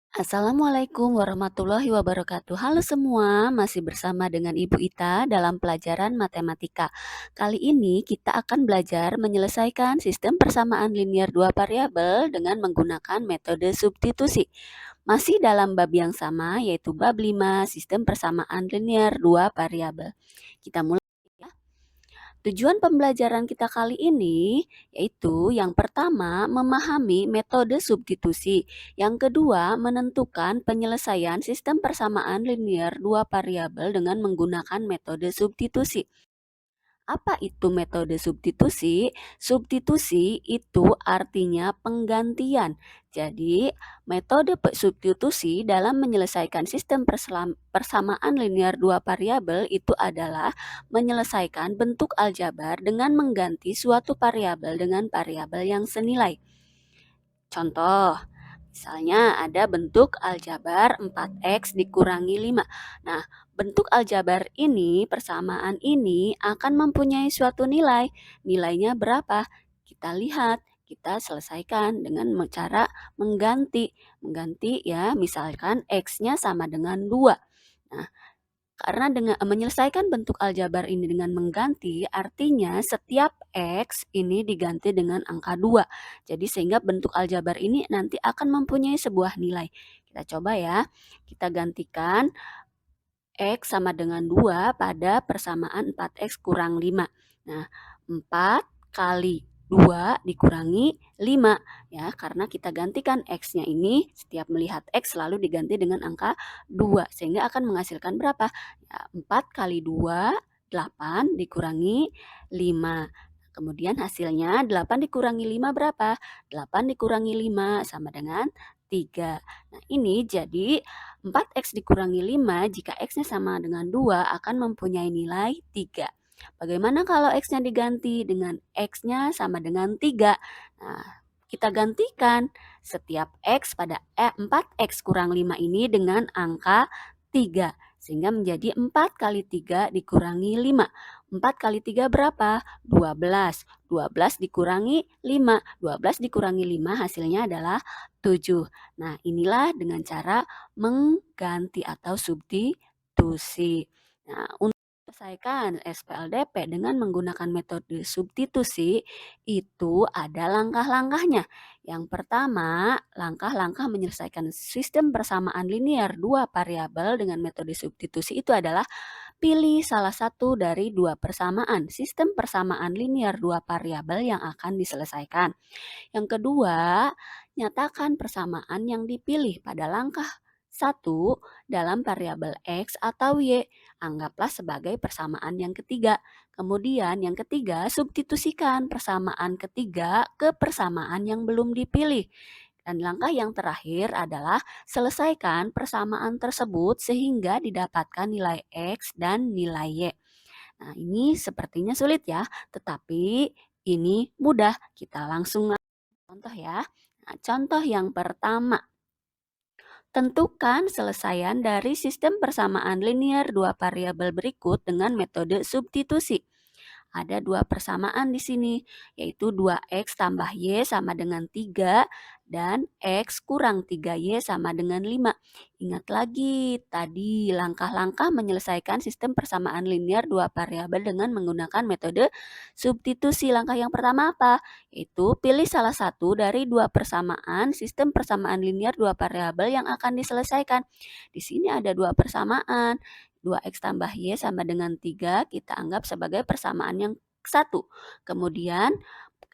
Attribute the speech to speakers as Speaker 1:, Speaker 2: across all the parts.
Speaker 1: Assalamualaikum warahmatullahi wabarakatuh. Halo semua, masih bersama dengan Ibu Ita dalam pelajaran matematika. Kali ini kita akan belajar menyelesaikan sistem persamaan linear dua variabel dengan menggunakan metode substitusi. Masih dalam bab yang sama, yaitu bab 5, sistem persamaan linear dua variabel. Kita mulai ya. Tujuan pembelajaran kita kali ini yaitu yang pertama memahami metode substitusi, yang kedua menentukan penyelesaian sistem persamaan linear dua variabel dengan menggunakan metode substitusi. Apa itu metode substitusi? Substitusi itu artinya penggantian. Jadi, metode substitusi dalam menyelesaikan sistem persamaan linear dua variabel itu adalah menyelesaikan bentuk aljabar dengan mengganti suatu variabel dengan variabel yang senilai. Contoh, misalnya ada bentuk aljabar 4x dikurangi 5. Nah, bentuk aljabar ini, persamaan ini akan mempunyai suatu nilai. Nilainya berapa? Kita lihat, kita selesaikan dengan cara mengganti. Mengganti ya, misalkan x-nya sama dengan 2. Nah, karena dengan menyelesaikan bentuk aljabar ini dengan mengganti, artinya setiap X ini diganti dengan angka 2. Jadi sehingga bentuk aljabar ini nanti akan mempunyai sebuah nilai. Kita coba ya, kita gantikan X sama dengan 2 pada persamaan 4X kurang 5. Nah, 4 kali 2 dikurangi 5 ya, karena kita gantikan X-nya ini setiap melihat X selalu diganti dengan angka 2 sehingga akan menghasilkan berapa? Ya, 4 kali 2 8 dikurangi 5. Kemudian hasilnya 8 dikurangi 5 berapa? 8 dikurangi 5 sama dengan 3. Nah, ini jadi 4x dikurangi 5 jika x-nya sama dengan 2 akan mempunyai nilai 3. Bagaimana kalau x-nya diganti dengan x-nya sama dengan 3? Nah, kita gantikan setiap x pada 4x kurang 5 ini dengan angka 3. Sehingga menjadi 4 kali 3 dikurangi 5. 4 kali 3 berapa? 12. 12 dikurangi 5. 12 dikurangi 5 hasilnya adalah 7. Nah, inilah dengan cara mengganti atau substitusi. Nah, untuk menyelesaikan SPLDP dengan menggunakan metode substitusi itu ada langkah-langkahnya. Yang pertama, langkah-langkah menyelesaikan sistem persamaan linear dua variabel dengan metode substitusi itu adalah pilih salah satu dari dua persamaan, sistem persamaan linear dua variabel yang akan diselesaikan. Yang kedua, nyatakan persamaan yang dipilih pada langkah 1 dalam variabel X atau Y. Anggaplah sebagai persamaan yang ketiga. Kemudian yang ketiga, substitusikan persamaan ketiga ke persamaan yang belum dipilih. Dan langkah yang terakhir adalah selesaikan persamaan tersebut sehingga didapatkan nilai X dan nilai Y. Nah, ini sepertinya sulit ya, tetapi ini mudah. Kita langsung contoh ya. Nah, contoh yang pertama, tentukan selesaian dari sistem persamaan linear dua variabel berikut dengan metode substitusi. Ada dua persamaan di sini, yaitu 2x tambah y sama dengan 3 dan x kurang 3y sama dengan 5. Ingat lagi tadi langkah-langkah menyelesaikan sistem persamaan linear dua variabel dengan menggunakan metode substitusi. Langkah yang pertama apa? Yaitu pilih salah satu dari dua persamaan sistem persamaan linear dua variabel yang akan diselesaikan. Di sini ada dua persamaan. 2x tambah y sama dengan 3 kita anggap sebagai persamaan yang satu. Kemudian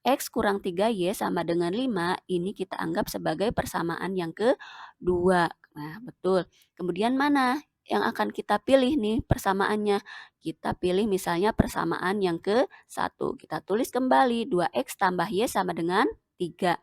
Speaker 1: x kurang 3y sama dengan 5 ini kita anggap sebagai persamaan yang kedua. Nah, betul. Kemudian mana yang akan kita pilih nih persamaannya? Kita pilih misalnya persamaan yang ke-1. Kita tulis kembali 2x tambah y sama dengan 3.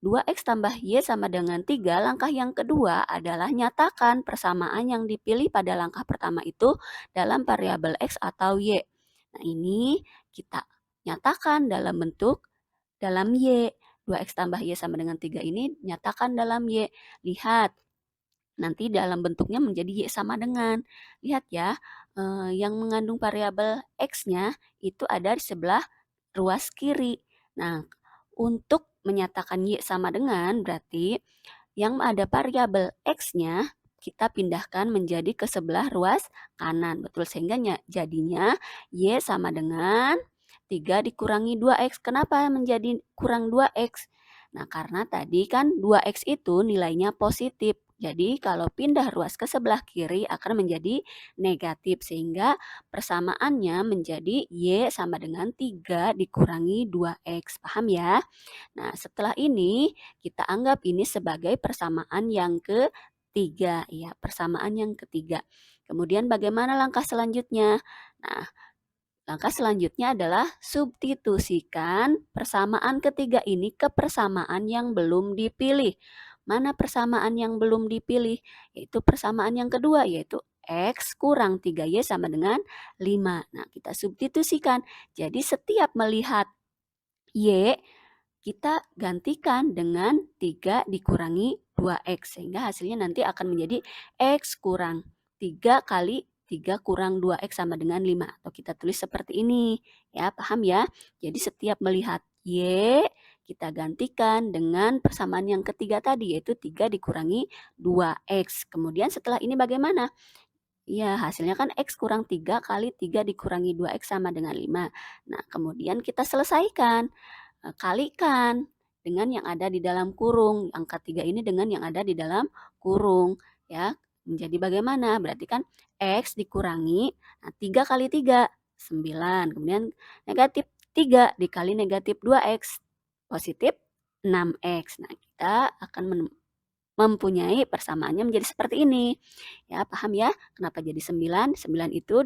Speaker 1: 2x tambah y sama dengan 3, langkah yang kedua adalah nyatakan persamaan yang dipilih pada langkah pertama itu dalam variabel x atau y. Nah, ini kita nyatakan dalam bentuk dalam y. 2x tambah y sama dengan 3 ini nyatakan dalam y. Lihat, nanti dalam bentuknya menjadi y sama dengan. Lihat ya, yang mengandung variabel x-nya itu ada di sebelah ruas kiri. Nah, untuk menyatakan y sama dengan berarti yang ada variabel X-nya kita pindahkan menjadi ke sebelah ruas kanan. Betul, sehingga jadinya Y sama dengan 3 dikurangi 2X. Kenapa menjadi kurang 2X? Nah, karena tadi kan 2X itu nilainya positif. Jadi kalau pindah ruas ke sebelah kiri akan menjadi negatif. Sehingga persamaannya menjadi Y sama dengan 3 dikurangi 2X. Paham ya? Nah, setelah ini kita anggap ini sebagai persamaan yang ketiga, ya, persamaan yang ketiga. Kemudian bagaimana langkah selanjutnya? Nah, langkah selanjutnya adalah substitusikan persamaan ketiga ini ke persamaan yang belum dipilih. Mana persamaan yang belum dipilih? Yaitu persamaan yang kedua, yaitu X kurang 3Y sama dengan 5. Nah, kita substitusikan. Jadi setiap melihat Y, kita gantikan dengan 3 dikurangi 2X. Sehingga hasilnya nanti akan menjadi X kurang 3 kali 3 kurang 2X sama dengan 5. Atau kita tulis seperti ini. Ya, paham ya? Jadi setiap melihat Y, kita gantikan dengan persamaan yang ketiga tadi, yaitu 3 dikurangi 2X. Kemudian setelah ini bagaimana? Ya, hasilnya kan X kurang 3 kali 3 dikurangi 2X sama dengan 5. Nah, kemudian kita selesaikan. Kalikan dengan yang ada di dalam kurung. Angka 3 ini dengan yang ada di dalam kurung. Ya, menjadi bagaimana? Berarti kan X dikurangi, nah 3 kali 3, 9. Kemudian negatif 3 dikali negatif 2X, positif 6X. Nah, kita akan mempunyai persamaannya menjadi seperti ini. Ya, paham ya? Kenapa jadi 9? 9 itu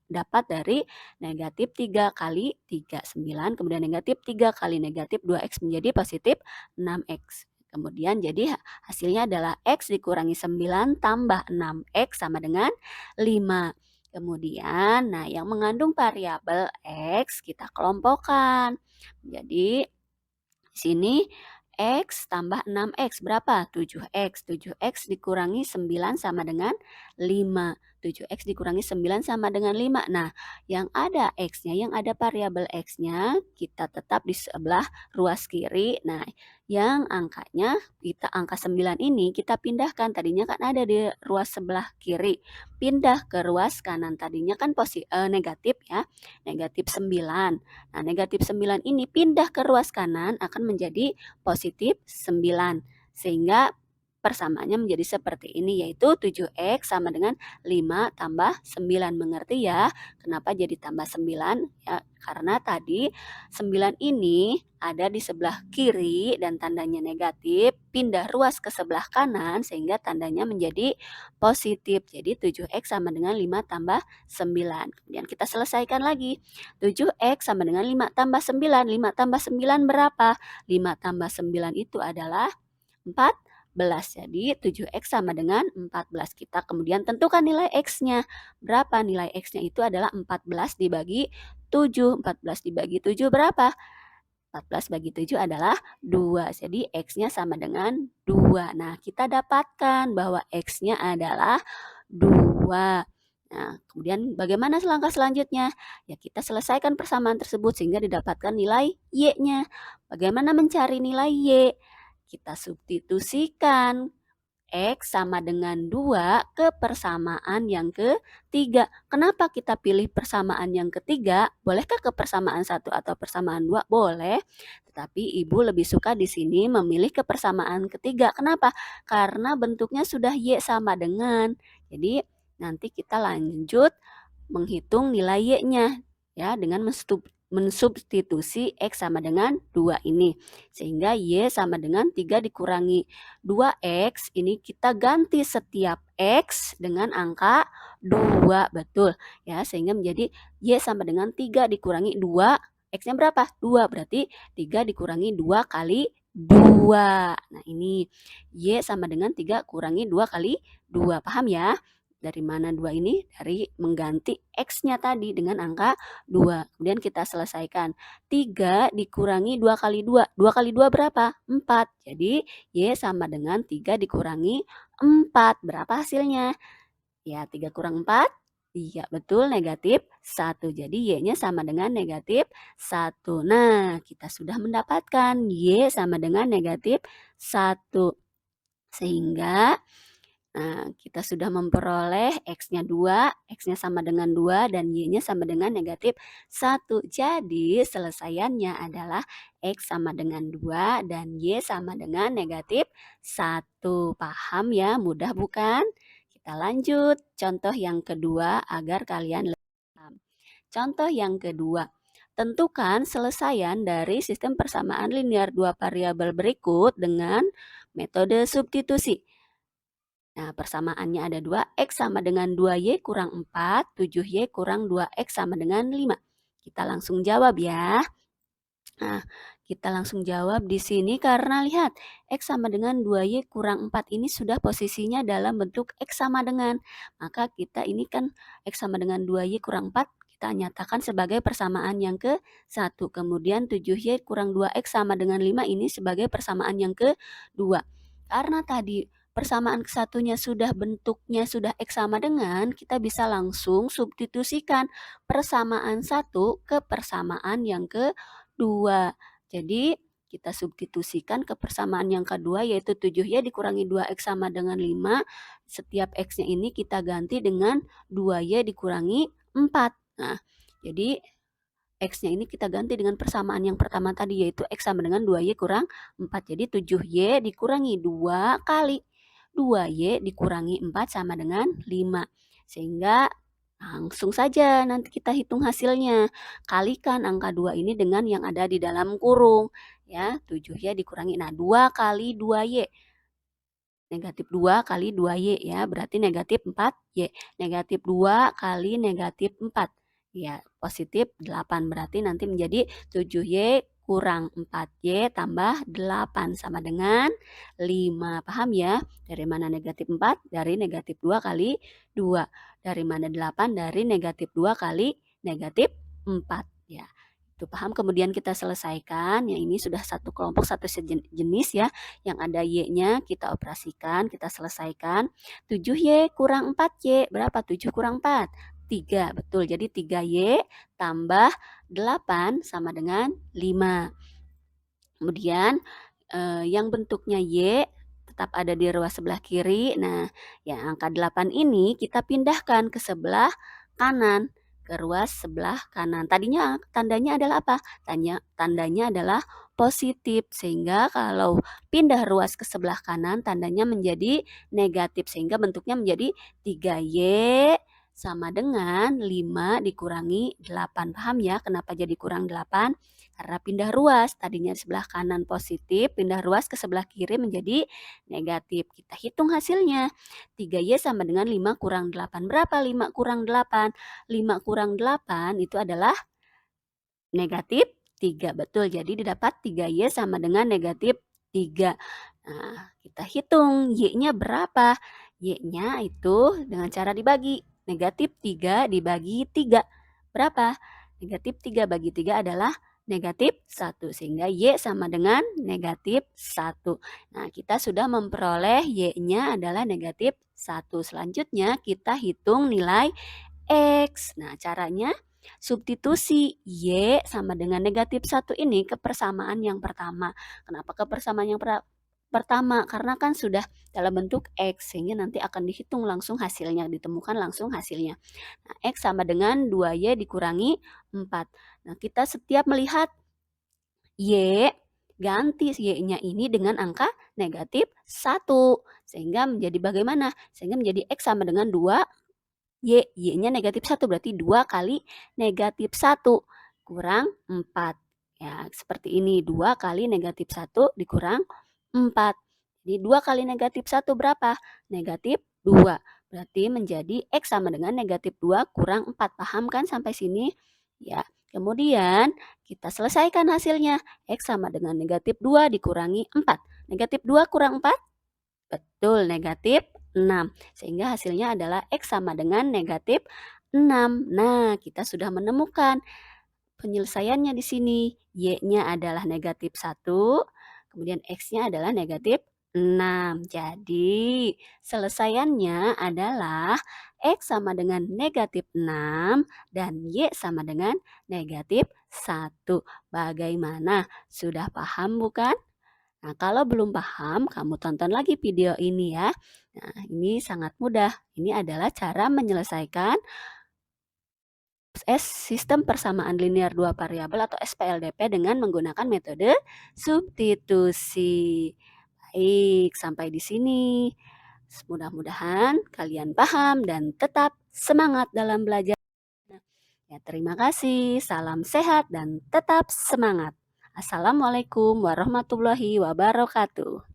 Speaker 1: dapat dari negatif 3 kali 3, 9. Kemudian negatif 3 kali negatif 2X menjadi positif 6X. Kemudian jadi hasilnya adalah X dikurangi 9 tambah 6X sama dengan 5. Kemudian, nah yang mengandung variabel X kita kelompokkan. Jadi di sini X tambah 6X berapa? 7X. 7X dikurangi 9 sama dengan 5. 7X dikurangi 9 sama dengan 5. Nah, yang ada X-nya, yang ada variabel X-nya, kita tetap di sebelah ruas kiri. Nah, yang angkanya, angka 9 ini kita pindahkan. Tadinya kan ada di ruas sebelah kiri. Pindah ke ruas kanan. Tadinya kan negatif ya. Negatif 9. Nah, negatif 9 ini pindah ke ruas kanan akan menjadi positif 9. Sehingga persamaannya menjadi seperti ini, yaitu 7X sama dengan 5 tambah 9. Mengerti ya? Kenapa jadi tambah 9? Ya, karena tadi 9 ini ada di sebelah kiri dan tandanya negatif, pindah ruas ke sebelah kanan sehingga tandanya menjadi positif. Jadi 7X sama dengan 5 tambah 9. Kemudian kita selesaikan lagi. 7X sama dengan 5 tambah 9. 5 tambah 9 berapa? 5 tambah 9 itu adalah 14. Jadi 7X sama dengan 14. Kita kemudian tentukan nilai X-nya. Berapa nilai X-nya? Itu adalah 14 dibagi 7. 14 dibagi 7 berapa? 14 bagi 7 adalah 2. Jadi X-nya sama dengan 2. Nah, kita dapatkan bahwa X-nya adalah 2. Nah, kemudian bagaimana langkah selanjutnya? Ya, kita selesaikan persamaan tersebut sehingga didapatkan nilai Y-nya. Bagaimana mencari nilai Y? Kita substitusikan X sama dengan 2 ke persamaan yang ketiga. Kenapa kita pilih persamaan yang ketiga? Bolehkah ke persamaan 1 atau persamaan 2? Boleh. Tetapi Ibu lebih suka di sini memilih ke persamaan ketiga. Kenapa? Karena bentuknya sudah Y sama dengan. Jadi nanti kita lanjut menghitung nilai Y-nya ya dengan mensubstitusi X sama dengan 2 ini. Sehingga Y sama dengan 3 dikurangi 2X. Ini kita ganti setiap X dengan angka 2. Betul ya, sehingga menjadi Y sama dengan 3 dikurangi 2. X-nya berapa? 2. Berarti 3 dikurangi 2 kali 2. Nah, ini Y sama dengan 3 kurangi 2 kali 2. Paham ya? Dari mana 2 ini? Dari mengganti X-nya tadi dengan angka 2. Kemudian kita selesaikan. 3 dikurangi 2 kali 2. 2 kali 2 berapa? 4. Jadi Y sama dengan 3 dikurangi 4. Berapa hasilnya? Ya, 3 kurang 4. Iya, betul, negatif 1. Jadi Y-nya sama dengan negatif 1. Nah, kita sudah mendapatkan Y sama dengan negatif 1. Sehingga kita sudah memperoleh X-nya 2, X-nya sama dengan 2, dan Y-nya sama dengan negatif 1. Jadi selesaiannya adalah X sama dengan 2 dan Y sama dengan negatif 1. Paham ya? Mudah bukan? Kita lanjut contoh yang kedua agar kalian lebih paham. Contoh yang kedua. Tentukan selesaian dari sistem persamaan linear dua variabel berikut dengan metode substitusi. Nah, persamaannya ada 2, X sama dengan 2Y kurang 4, 7Y kurang 2X sama dengan 5. Kita langsung jawab ya. Nah, kita langsung jawab di sini karena lihat, X sama dengan 2Y kurang 4 ini sudah posisinya dalam bentuk X sama dengan. Maka kita ini kan X sama dengan 2Y kurang 4, kita nyatakan sebagai persamaan yang ke-1. Kemudian 7Y kurang 2X sama dengan 5 ini sebagai persamaan yang ke-2. Karena tadi persamaan kesatunya sudah bentuknya sudah X sama dengan, kita bisa langsung substitusikan persamaan 1 ke persamaan yang ke-2. Jadi kita substitusikan ke persamaan yang kedua yaitu 7Y dikurangi 2X sama dengan 5. Setiap X-nya ini kita ganti dengan 2Y dikurangi 4. Nah, jadi X-nya ini kita ganti dengan persamaan yang pertama tadi yaitu X sama dengan 2Y kurang 4. Jadi 7Y dikurangi 2 kali 2Y dikurangi 4 sama dengan 5. Sehingga langsung saja nanti kita hitung hasilnya. Kalikan angka 2 ini dengan yang ada di dalam kurung. Ya, 7Y dikurangi. Nah, 2 kali 2Y. Negatif 2 kali 2Y ya, berarti negatif 4Y. Negatif 2 kali negatif 4. Ya, positif 8. Berarti nanti menjadi 7Y kurang 4Y tambah 8 sama dengan 5. Paham ya? Dari mana negatif 4? Dari negatif 2 kali 2. Dari mana 8? Dari negatif 2 kali negatif 4. Ya, itu paham. Kemudian kita selesaikan. Yang ini sudah satu kelompok, satu jenis ya. Yang ada Y-nya kita operasikan, kita selesaikan. 7Y kurang 4Y. Berapa? 7 kurang 4. 3. Betul. Jadi 3Y tambah 8 sama dengan 5. Kemudian yang bentuknya Y tetap ada di ruas sebelah kiri. Nah, yang angka 8 ini kita pindahkan ke sebelah kanan, ke ruas sebelah kanan. Tadinya tandanya adalah apa? Tandanya adalah positif, sehingga kalau pindah ruas ke sebelah kanan tandanya menjadi negatif, sehingga bentuknya menjadi 3Y sama dengan 5 dikurangi 8. Paham ya kenapa jadi kurang 8? Karena pindah ruas, tadinya sebelah kanan positif, pindah ruas ke sebelah kiri menjadi negatif. Kita hitung hasilnya. 3Y sama dengan 5 kurang 8. Berapa 5 kurang 8? 5 kurang 8 itu adalah negatif 3. Betul, jadi didapat 3Y sama dengan negatif 3. Nah, kita hitung Y-nya berapa? Y-nya itu dengan cara dibagi. Negatif 3 dibagi 3. Berapa? Negatif 3 bagi 3 adalah negatif 1. Sehingga Y sama dengan negatif 1. Nah, kita sudah memperoleh Y-nya adalah negatif 1. Selanjutnya kita hitung nilai X. Nah, caranya substitusi Y sama dengan negatif 1 ini ke persamaan yang pertama. Kenapa ke persamaan yang pertama? Karena kan sudah dalam bentuk X, sehingga nanti akan dihitung langsung hasilnya, ditemukan langsung hasilnya. Nah, X sama dengan 2Y dikurangi 4. Nah, kita setiap melihat Y, ganti Y-nya ini dengan angka negatif 1. Sehingga menjadi bagaimana? Sehingga menjadi X sama dengan 2 Y-nya negatif 1, berarti 2 kali negatif 1 kurang 4. Ya, seperti ini. 2 kali negatif 1 dikurang 4. Jadi 2 kali negatif 1 berapa? Negatif 2. Berarti menjadi X sama dengan negatif 2 kurang 4. Paham kan sampai sini? Ya. Kemudian kita selesaikan hasilnya. X sama dengan negatif 2 dikurangi 4. Negatif 2 kurang 4? Betul, negatif 6. Sehingga hasilnya adalah X sama dengan negatif 6. Nah, kita sudah menemukan penyelesaiannya di sini. Y-nya adalah negatif 1, kemudian X-nya adalah negatif 6. Jadi, selesaiannya adalah X sama dengan negatif 6 dan Y sama dengan negatif 1. Bagaimana? Sudah paham bukan? Nah, kalau belum paham, kamu tonton lagi video ini ya. Nah, ini sangat mudah. Ini adalah cara menyelesaikan sistem persamaan linear dua variabel atau SPLDP dengan menggunakan metode substitusi. Baik, sampai di sini. Mudah-mudahan kalian paham dan tetap semangat dalam belajar. Ya, terima kasih. Salam sehat dan tetap semangat. Assalamualaikum warahmatullahi wabarakatuh.